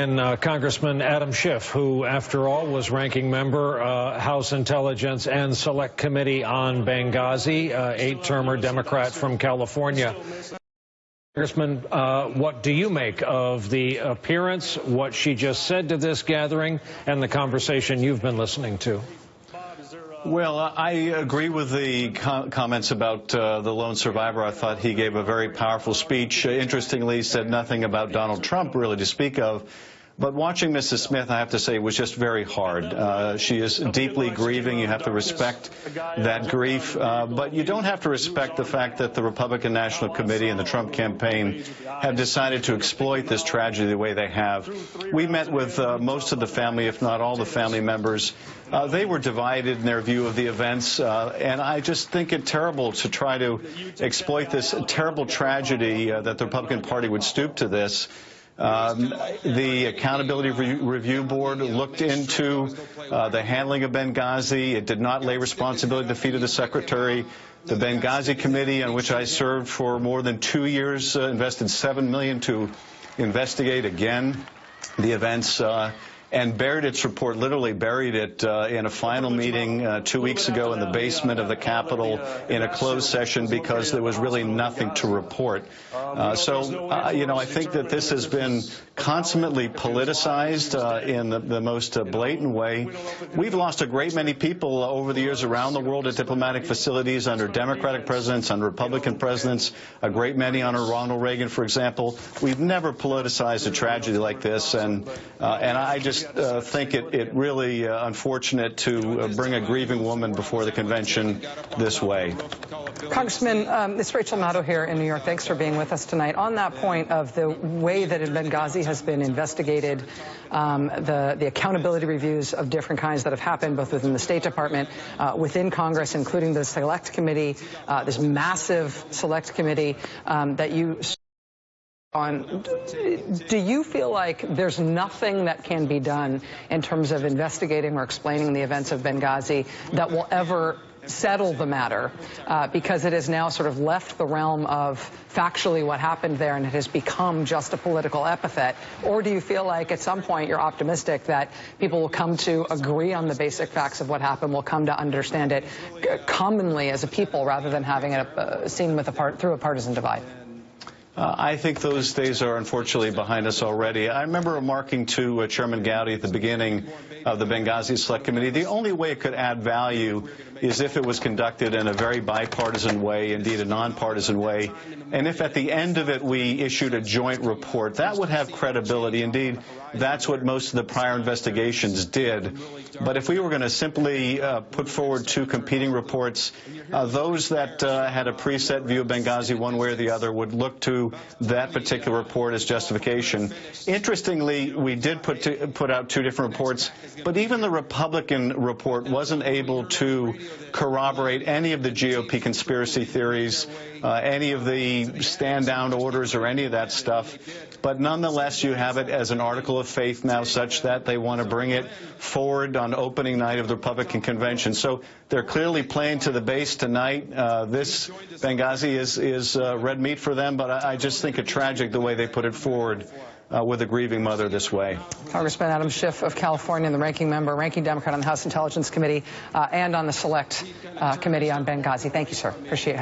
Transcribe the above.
And Congressman Adam Schiff, who, after all, was ranking member, House Intelligence and Select Committee on Benghazi, eight-termer Democrat from California. Congressman, what do you make of the appearance, what she just said to this gathering, and the conversation you've been listening to? Well, I agree with the comments about the lone survivor. I thought he gave a very powerful speech. Interestingly, he said nothing about Donald Trump really to speak of. But watching Mrs. Smith, I have to say, was just very hard. She is deeply grieving. You have to respect that grief. But you don't have to respect the fact that the Republican National Committee and the Trump campaign have decided to exploit this tragedy the way they have. We met with most of the family, if not all the family members. They were divided in their view of the events, and I just think it terrible to try to exploit this terrible tragedy that the Republican Party would stoop to this. The Accountability Review Board looked into the handling of Benghazi. It did not lay responsibility at the feet of the Secretary. The Benghazi Committee, on which I served for more than 2 years, invested $7 million to investigate again the events and buried its report, literally buried it in a final meeting 2 weeks ago in the basement of the Capitol in a closed session because there was really nothing to report. You know, I think that this has been consummately politicized in the most blatant way. We've lost a great many people over the years around the world at diplomatic facilities under Democratic presidents, under Republican presidents, a great many under Ronald Reagan, for example. We've never politicized a tragedy like this, and I just think it really unfortunate to bring a grieving woman before the convention this way. Congressman, it's Rachel Maddow here in New York. Thanks for being with us tonight. On that point of the way that in Benghazi has been investigated, the accountability reviews of different kinds that have happened both within the State Department, within Congress, including the Select Committee, this massive Select Committee that you on. Do you feel like there's nothing that can be done in terms of investigating or explaining the events of Benghazi that will ever settle the matter, because it has now sort of left the realm of factually what happened there and it has become just a political epithet? Or do you feel like at some point you're optimistic that people will come to agree on the basic facts of what happened, will come to understand it commonly as a people rather than having it seen through a partisan divide? I think those days are unfortunately behind us already. I remember remarking to Chairman Gowdy at the beginning of the Benghazi Select Committee, the only way it could add value is if it was conducted in a very bipartisan way, indeed a nonpartisan way, and if at the end of it we issued a joint report. That would have credibility. Indeed, that's what most of the prior investigations did. But if we were going to simply put forward two competing reports, those that had a preset view of Benghazi one way or the other would look to that particular report as justification. Interestingly, we did put out two different reports, but even the Republican report wasn't able to corroborate any of the GOP conspiracy theories, any of the stand-down orders or any of that stuff. But nonetheless, you have it as an article of faith now such that they want to bring it forward on opening night of the Republican convention. So they're clearly playing to the base tonight. This Benghazi is red meat for them, but I just think it tragic the way they put it forward with a grieving mother this way. Congressman Adam Schiff of California, the ranking Democrat on the House Intelligence Committee and on the Select Committee on Benghazi. Thank you, sir. Appreciate it.